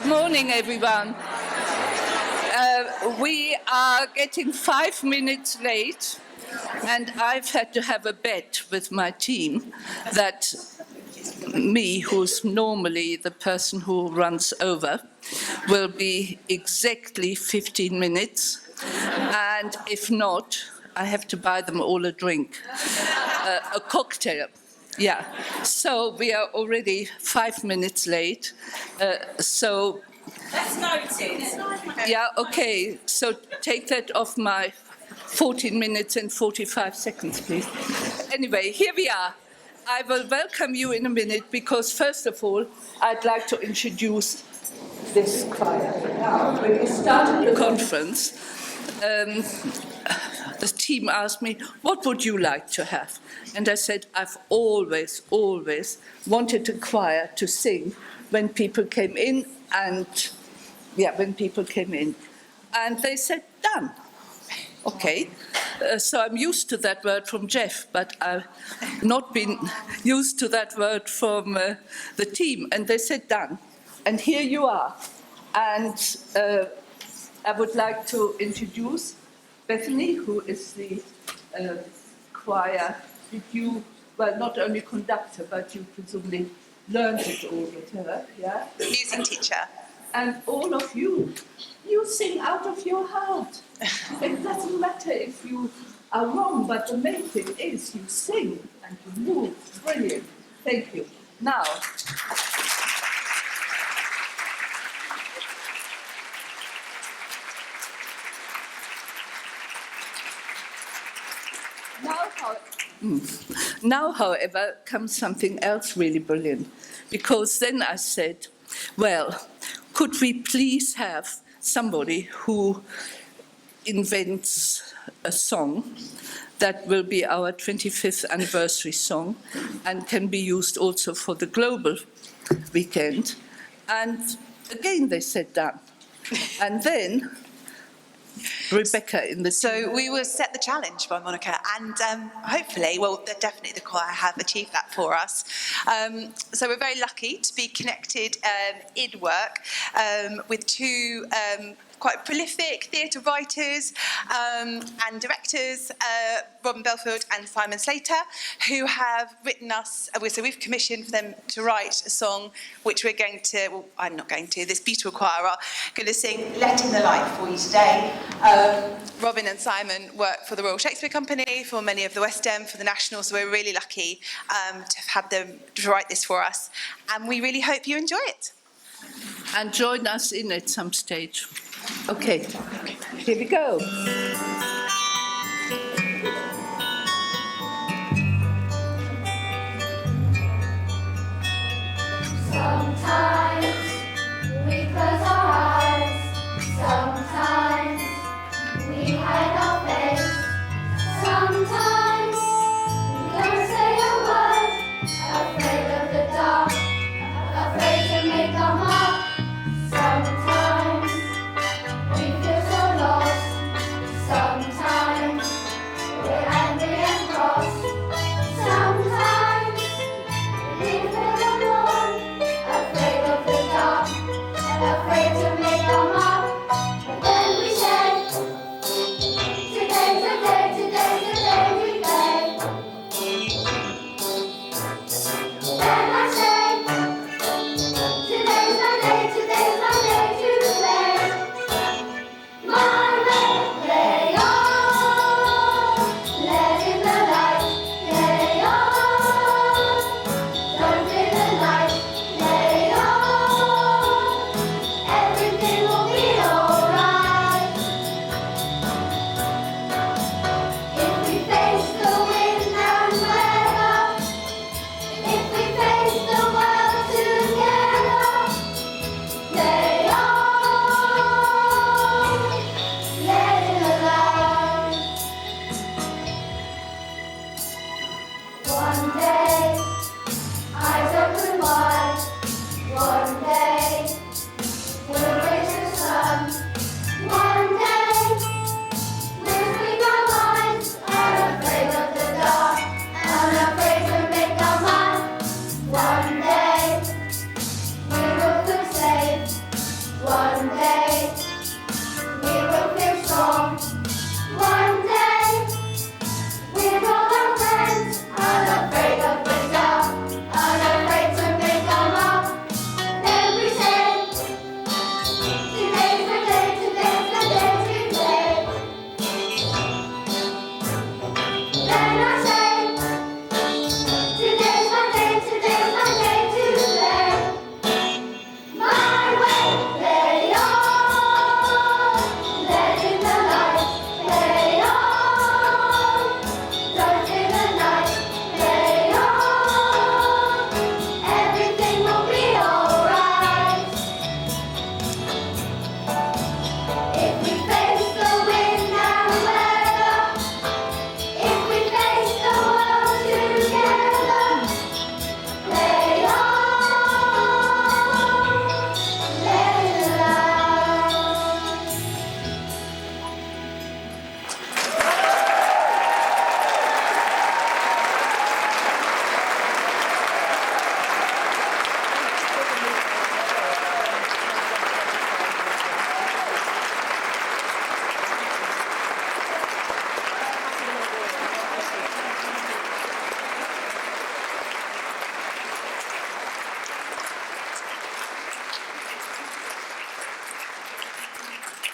Good morning, everyone. We are getting 5 minutes late, and I've had to have a bet with my team that me, who's normally the person who runs over, will be exactly 15 minutes, and if not, I have to buy them all a drink, a cocktail. Yeah, so we are already 5 minutes late. So that's noted. Yeah, okay. So take that off my 14 minutes and 45 seconds, please. Anyway, here we are. I will welcome you in a minute because, first of all, I'd like to introduce this choir. Now, when we started the conference, the team asked me, what would you like to have? And I said, I've always wanted a choir to sing when people came in and, when people came in. And they said, done. Okay. So I'm used to that word from Jeff, but I've not been used to that word from the team. And they said, done. And here you are. And I would like to introduce Bethany, who is the choir. Did you, well, not only conductor, but you presumably learned it all with her, yeah? Music teacher. And all of you sing out of your heart. It doesn't matter if you are wrong, but the main thing is you sing and you move. Brilliant. Thank you. Now, Now, however, comes something else really brilliant, because then I said, well, could we please have somebody who invents a song that will be our 25th anniversary song and can be used also for the global weekend? And again, they said done. And then Rebecca in the So we will set the challenge by Monika, and hopefully, well, definitely the choir have achieved that for us. So we're very lucky to be connected in work with two quite prolific theatre writers and directors, Robin Belfield and Simon Slater, who have written us, so we've commissioned them to write a song which we're going to, well, I'm not going to, this beautiful choir are going to sing Let in the Light for you today. Robin and Simon work for the Royal Shakespeare Company, for many of the West End, for the National, so we're really lucky to have had them to write this for us, and we really hope you enjoy it. And join us in at some stage. Okay, here we go. Sometimes we close our eyes, sometimes we hide our face, sometimes we don't say a word, afraid of the dark, afraid to make our mark. Sometimes we feel so lost, so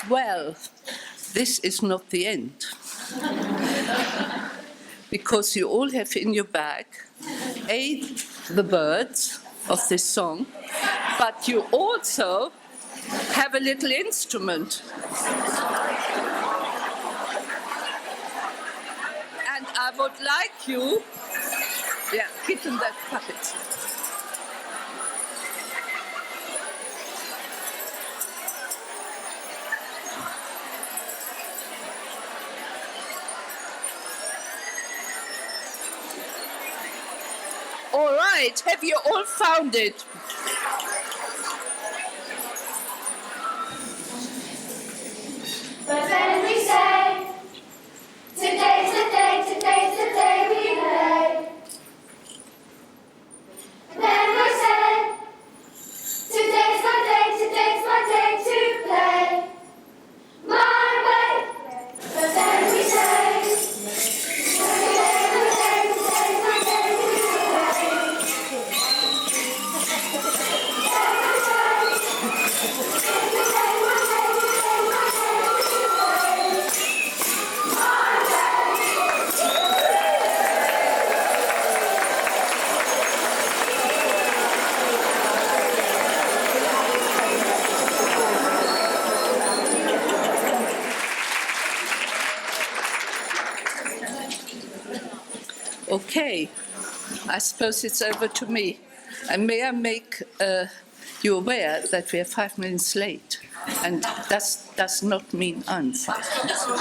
Well, this is not the end. Because you all have in your bag, the words of this song, but you also have a little instrument. And I would like you, give them that puppet. All right, have you all found it? But then we say, today's the day we play. Then we say, today's my day to play. My way. But then we say, today's my day to play. Okay, I suppose it's over to me. And may I make you aware that we are 5 minutes late, and that does not mean I'm 5 minutes late.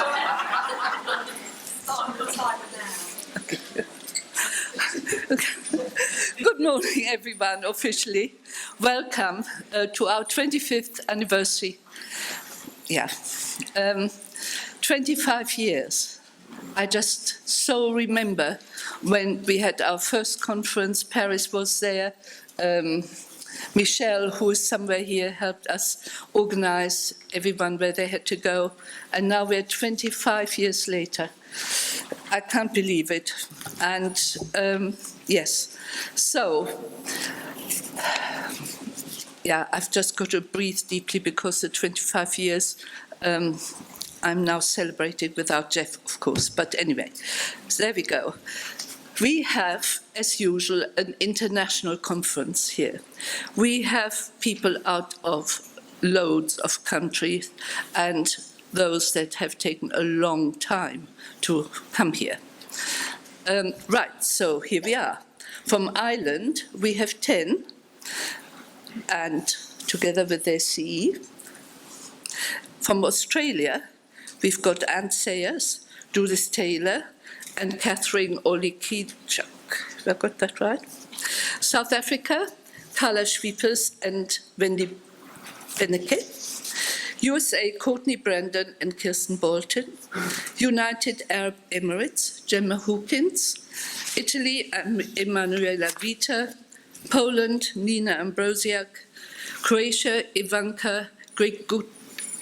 Good morning, everyone, officially. Welcome to our 25th anniversary. 25 years. I just so remember when we had our first conference, Paris was there, Michelle, who is somewhere here, helped us organize everyone where they had to go, and now we're 25 years later. I can't believe it. And yes, so, I've just got to breathe deeply because the 25 years, I'm now celebrated without Jeff, of course, but anyway, so there we go. We have, as usual, an international conference here. We have people out of loads of countries and those that have taken a long time to come here. Right, so here we are. From Ireland, we have 10, and together with their CE. From Australia, we've got Anne Sayers, Judith Taylor, and Catherine Olikichuk. Have I got that right? South Africa, Carla Schwiepers and Wendy Beneke. USA, Courtney Brandon and Kirsten Bolton. United Arab Emirates, Gemma Hawkins. Italy, Emanuela Vita. Poland, Nina Ambrosiak. Croatia, Ivanka Griggut.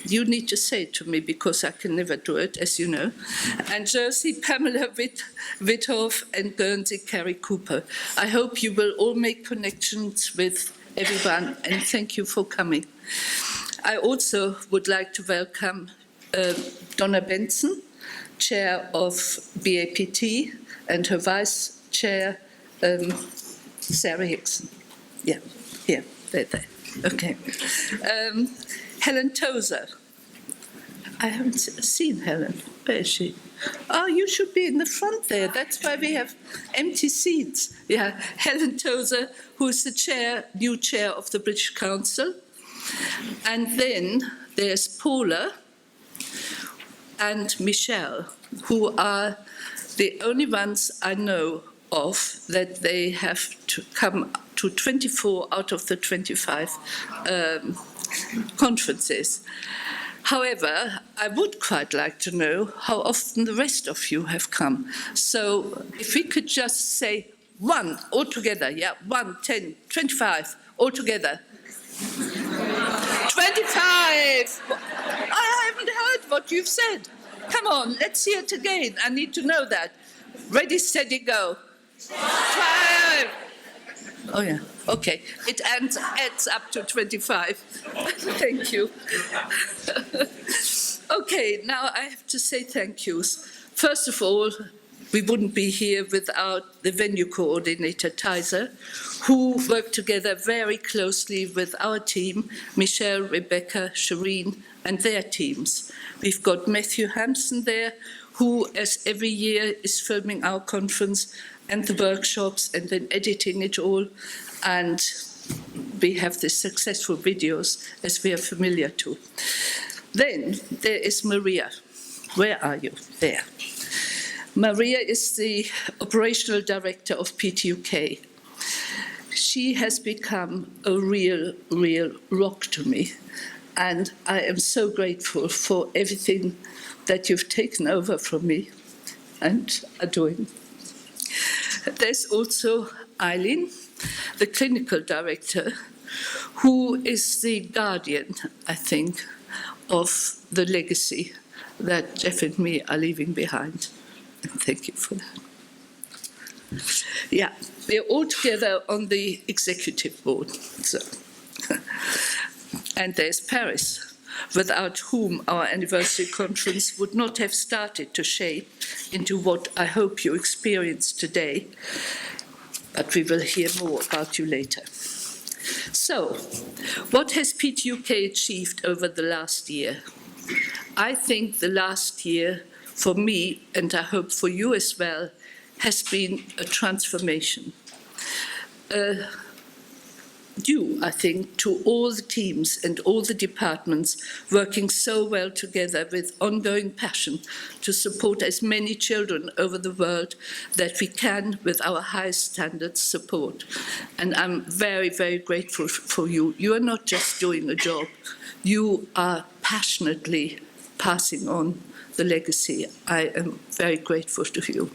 You need to say it to me because I can never do it, as you know. And Jersey, Pamela Withoff and Guernsey, Carrie Cooper. I hope you will all make connections with everyone, and thank you for coming. I also would like to welcome Donna Benson, Chair of BAPT, and her Vice Chair, Sarah Hickson. Yeah, here, there. Okay. Helen Tozer. I haven't seen Helen. Where is she? Oh, you should be in the front there. That's why we have empty seats. Yeah, Helen Tozer, who is the new chair of the British Council. And then there's Paula and Michelle, who are the only ones I know of that they have to come to 24 out of the 25 conferences. However, I would quite like to know how often the rest of you have come. So if we could just say one altogether, 1, 10, 25 altogether. 25! I haven't heard what you've said. Come on, let's hear it again. I need to know that. Ready, steady, go. 12! Oh, yeah, okay. It adds up to 25. Thank you. Okay, now I have to say thank yous. First of all, we wouldn't be here without the venue coordinator, Tizer, who worked together very closely with our team, Michelle, Rebecca, Shireen, and their teams. We've got Matthew Hampson there, who, as every year, is filming our conference and the workshops and then editing it all. And we have the successful videos, as we are familiar to. Then there is Maria. Where are you? There. Maria is the operational director of PTUK. She has become a real rock to me. And I am so grateful for everything that you've taken over from me and are doing. There's also Eileen, the clinical director, who is the guardian, I think, of the legacy that Jeff and me are leaving behind. And thank you for that. Yeah, we're all together on the executive board. So. And there's Paris, without whom our anniversary conference would not have started to shape into what I hope you experience today. But we will hear more about you later. So, what has PTUK achieved over the last year? I think the last year, for me, and I hope for you as well, has been a transformation. Due, I think, to all the teams and all the departments working so well together with ongoing passion to support as many children over the world that we can with our highest standards support. And I'm very grateful for you. You are not just doing a job, you are passionately passing on the legacy. I am very grateful to you.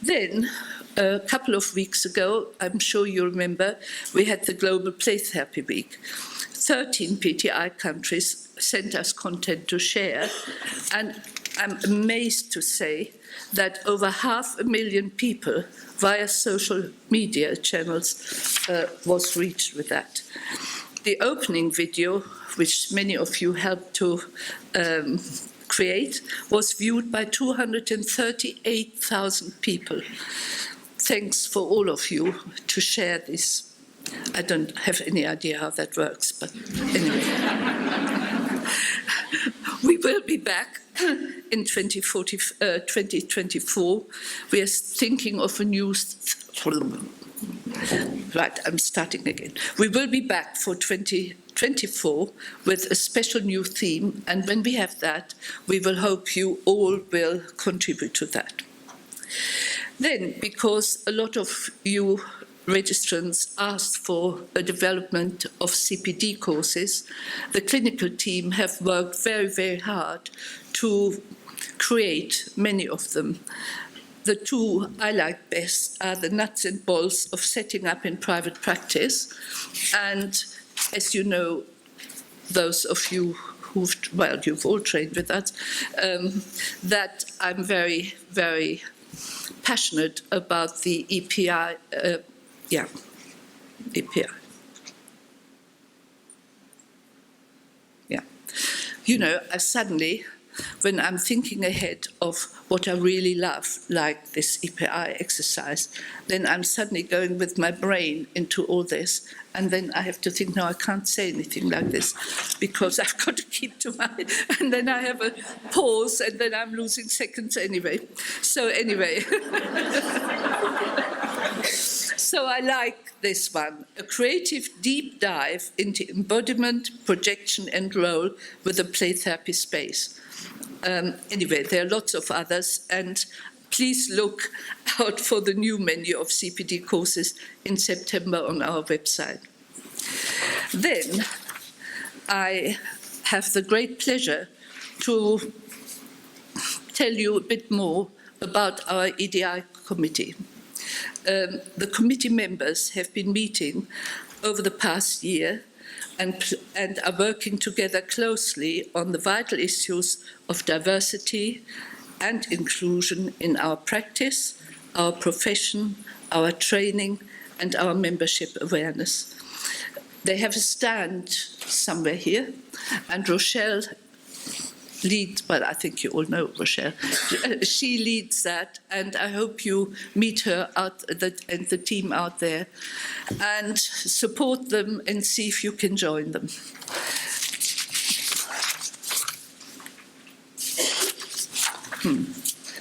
Then, a couple of weeks ago, I'm sure you remember, we had the Global Play Therapy Week. 13 PTI countries sent us content to share, and I'm amazed to say that over 500,000 people via social media channels was reached with that. The opening video, which many of you helped to create, was viewed by 238,000 people. Thanks for all of you to share this. I don't have any idea how that works, but anyway. We will be back in 2024. We are thinking of a new... Right, I'm starting again. We will be back for 2024 with a special new theme, and when we have that, we will hope you all will contribute to that. Then, because a lot of you registrants asked for a development of CPD courses, the clinical team have worked very hard to create many of them. The two I like best are the nuts and bolts of setting up in private practice. And as you know, those of you you've all trained with us, that I'm very passionate about the EPI, EPI. Yeah. You know, I suddenly, when I'm thinking ahead of what I really love, like this EPI exercise, then I'm suddenly going with my brain into all this, and then I have to think, no, I can't say anything like this, because I've got to keep to my, and then I have a pause, and then I'm losing seconds anyway. So anyway. So I like this one, a creative deep dive into embodiment, projection, and role with a play therapy space. Anyway, there are lots of others, and please look out for the new menu of CPD courses in September on our website. Then I have the great pleasure to tell you a bit more about our EDI committee. The committee members have been meeting over the past year and are working together closely on the vital issues of diversity and inclusion in our practice, our profession, our training, and our membership awareness. They have a stand somewhere here, and Rochelle leads, well, I think you all know Rochelle. She leads that, and I hope you meet her and the team out there and support them and see if you can join them.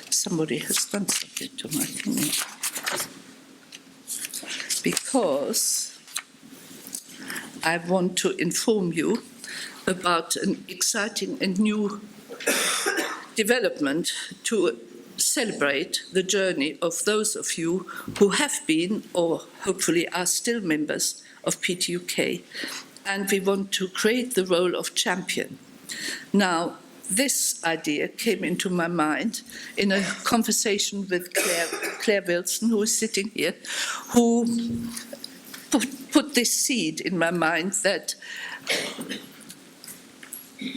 Somebody has done something to my thing. Because I want to inform you about an exciting and new development to celebrate the journey of those of you who have been or hopefully are still members of PTUK. And we want to create the role of champion. Now, this idea came into my mind in a conversation with Claire Wilson, who is sitting here, who put this seed in my mind that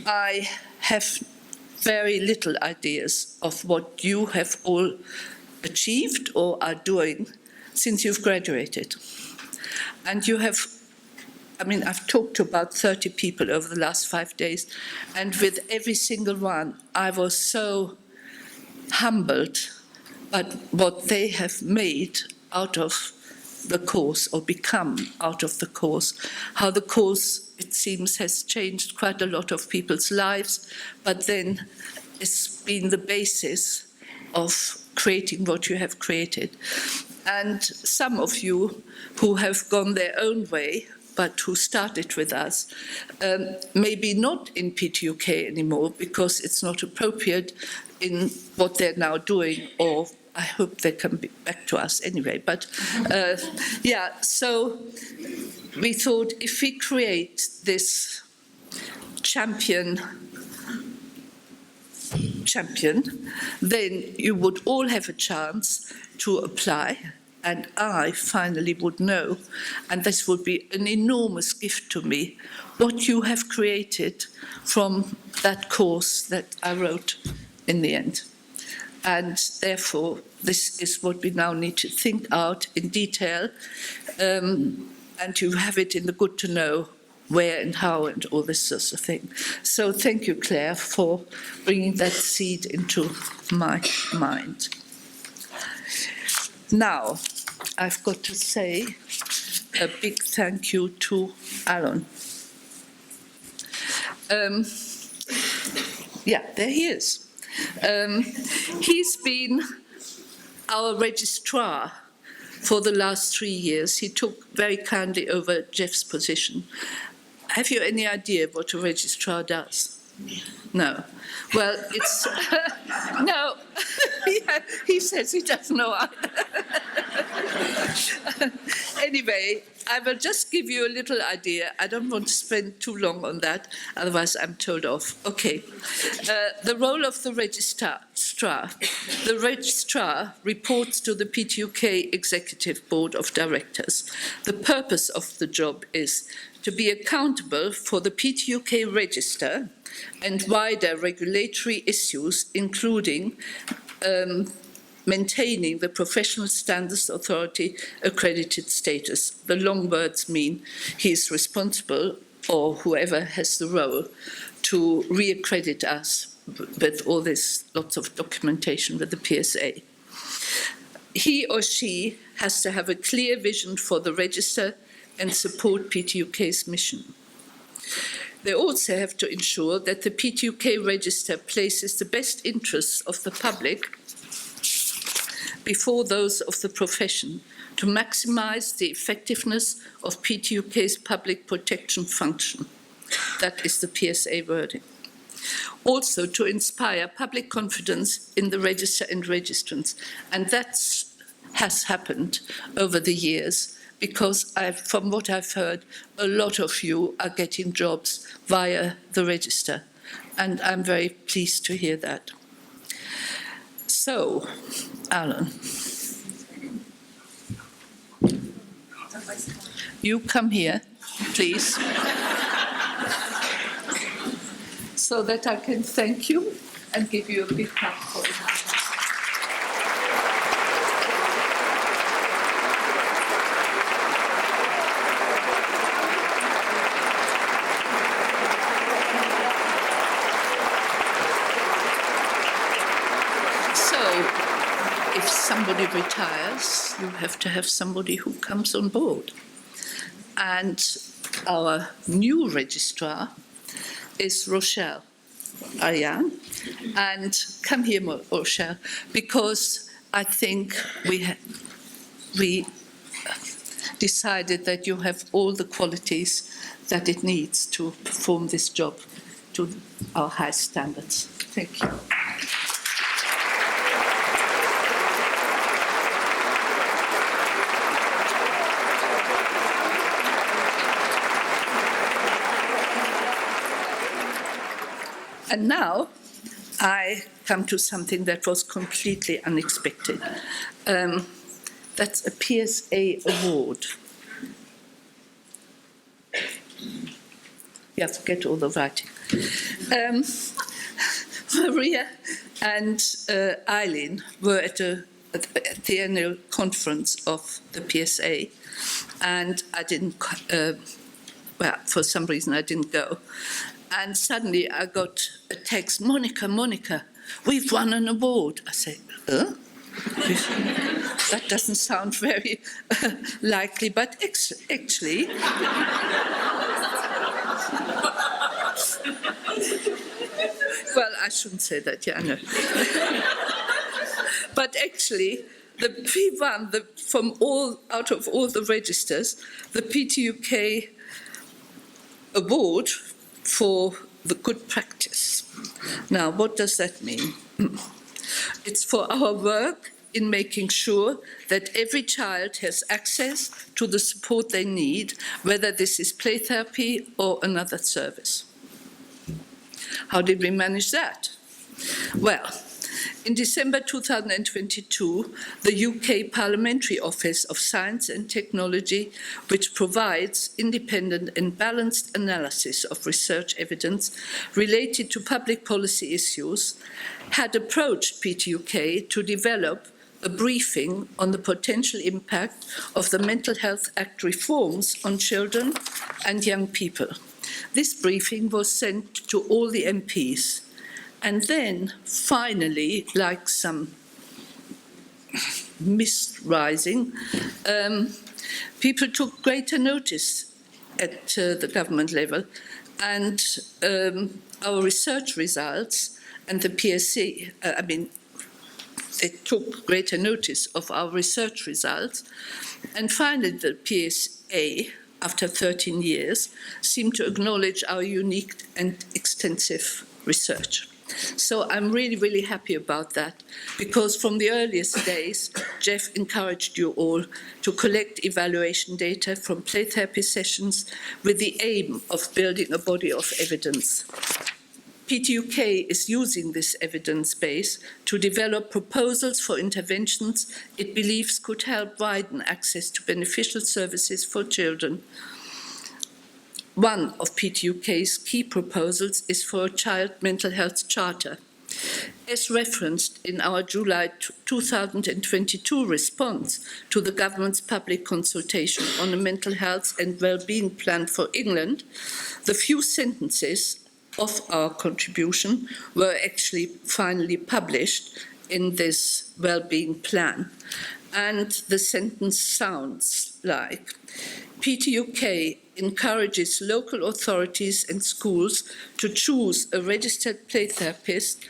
I have very little ideas of what you have all achieved or are doing since you've graduated. And you have, I mean, I've talked to about 30 people over the last 5 days, and with every single one, I was so humbled by what they have made out of the course, or become out of the course, how the course, it seems, has changed quite a lot of people's lives, but then it's been the basis of creating what you have created. And some of you who have gone their own way, but who started with us, maybe not in PTUK anymore because it's not appropriate in what they're now doing, or I hope they come back to us anyway. But yeah, so we thought if we create this champion, then you would all have a chance to apply, and I finally would know, and this would be an enormous gift to me, what you have created from that course that I wrote in the end. And therefore, this is what we now need to think out in detail, and to have it in the good to know where and how and all this sort of thing. So thank you, Claire, for bringing that seed into my mind. Now, I've got to say a big thank you to Alan. Yeah, there he is. He's been our registrar for the last 3 years. He took very kindly over Jeff's position. Have you any idea what a registrar does? No. Well, it's... no. Yeah, he says he doesn't know either. Anyway, I will just give you a little idea. I don't want to spend too long on that, otherwise I'm told off. Okay. The role of the registrar. The registrar reports to the PTUK Executive Board of Directors. The purpose of the job is to be accountable for the PTUK register and wider regulatory issues, including maintaining the Professional Standards Authority accredited status. The long words mean he is responsible, or whoever has the role, to re-accredit us with all this lots of documentation with the PSA. He or she has to have a clear vision for the register and support PTUK's mission. They also have to ensure that the PTUK register places the best interests of the public before those of the profession to maximise the effectiveness of PTUK's public protection function. That is the PSA wording. Also to inspire public confidence in the register and registrants. And that has happened over the years, because from what I've heard, a lot of you are getting jobs via the register. And I'm very pleased to hear that. So, Alan, you come here, please, so that I can thank you and give you a big clap for it. somebody retires, you have to have somebody who comes on board. And our new registrar is Rochelle Ariane. And come here, Rochelle, because I think we decided that you have all the qualities that it needs to perform this job to our high standards. Thank you. And now I come to something that was completely unexpected. That's a PSA award. You have to get all the writing. Maria and Eileen were at the annual conference of the PSA, and I didn't, well, for some reason I didn't go. And suddenly I got a text, Monika, we've won an award. I said, huh? That doesn't sound very likely, but actually, well, I shouldn't say that, yeah, I know. But actually, we won out of all the registers, the PTUK award for the good practice. Now, what does that mean? It's for our work in making sure that every child has access to the support they need, whether this is play therapy or another service. How did we manage that? Well, in December 2022, the UK Parliamentary Office of Science and Technology, which provides independent and balanced analysis of research evidence related to public policy issues, had approached PTUK to develop a briefing on the potential impact of the Mental Health Act reforms on children and young people. This briefing was sent to all the MPs. And then, finally, like some mist rising, people took greater notice at the government level, and our research results and the PSC, they took greater notice of our research results, and finally the PSA, after 13 years, seemed to acknowledge our unique and extensive research. So I'm really, really happy about that, because from the earliest days, Jeff encouraged you all to collect evaluation data from play therapy sessions with the aim of building a body of evidence. PTUK is using this evidence base to develop proposals for interventions it believes could help widen access to beneficial services for children. One of PTUK's key proposals is for a child mental health charter. As referenced in our July 2022 response to the government's public consultation on a mental health and well-being plan for England, the few sentences of our contribution were actually finally published in this well-being plan. And the sentence sounds like, PTUK encourages local authorities and schools to choose a registered play therapist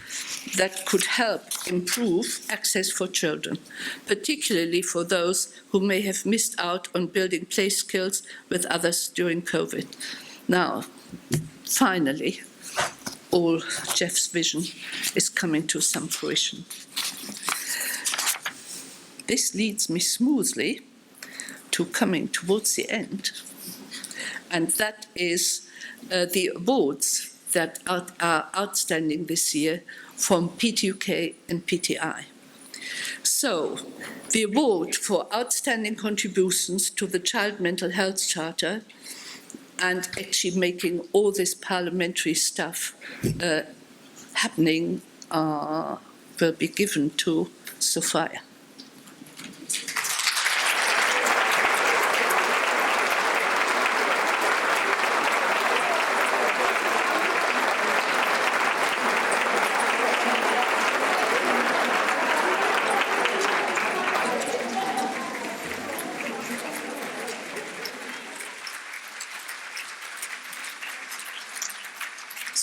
that could help improve access for children, particularly for those who may have missed out on building play skills with others during COVID. Now, finally, all Jeff's vision is coming to some fruition. This leads me smoothly to coming towards the end, and that is the awards that are outstanding this year from PTUK and PTI. So, the award for outstanding contributions to the Child Mental Health Charter and actually making all this parliamentary stuff happening will be given to Sophia.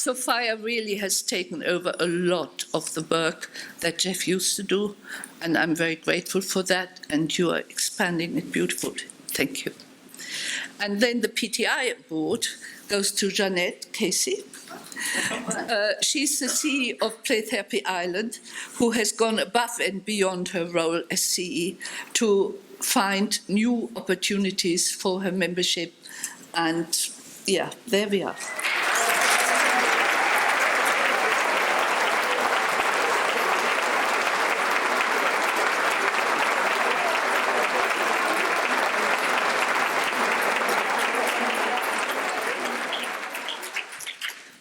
Sophia really has taken over a lot of the work that Jeff used to do, and I'm very grateful for that, and you are expanding it beautifully. Thank you. And then the PTI award goes to Jeanette Casey. She's the CEO of Play Therapy Ireland, who has gone above and beyond her role as CE to find new opportunities for her membership. And yeah, there we are.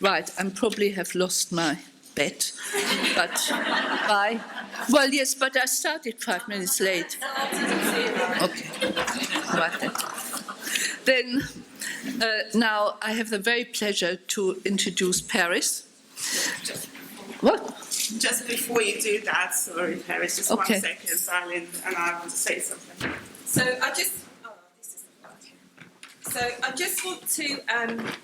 Right, I probably have lost my bet, but bye. Well, yes, but I started 5 minutes late. Okay, right then. Now I have the very pleasure to introduce Paris. What? Just before you do that, sorry, Paris, just Okay. 1 second, darling, and I want to say something. So this isn't working. So I just want to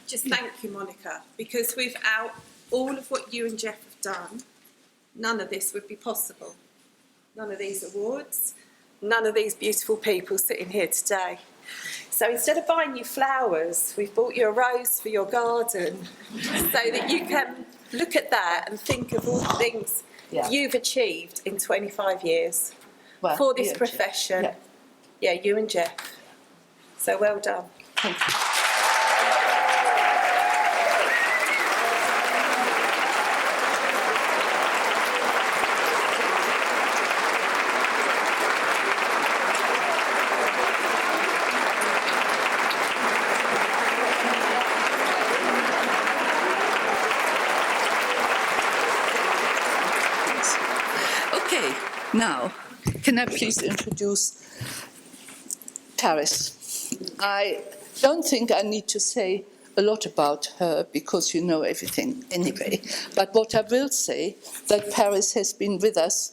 just thank you, Monica, because without all of what you and Jeff have done, none of this would be possible. None of these awards, none of these beautiful people sitting here today. So instead of buying you flowers, we've bought you a rose for your garden so that you can look at that and think of all the things you've achieved in 25 years for this profession. Yeah, you and Jeff. So well done. Thank you. Okay, now, can I please introduce Paris? I don't think I need to say a lot about her because you know everything anyway. But what I will say, that Paris has been with us,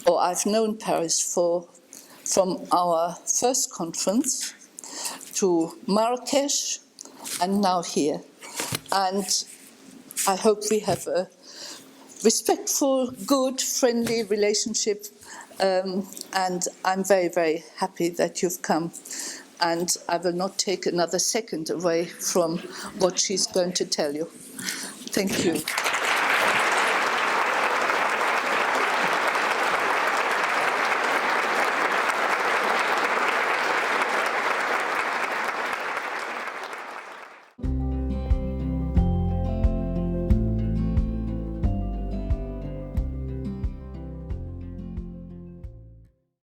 or I've known Paris from our first conference to Marrakesh and now here. And I hope we have a respectful, good, friendly relationship. And I'm very, very happy that you've come. And I will not take another second away from what she's going to tell you. Thank you.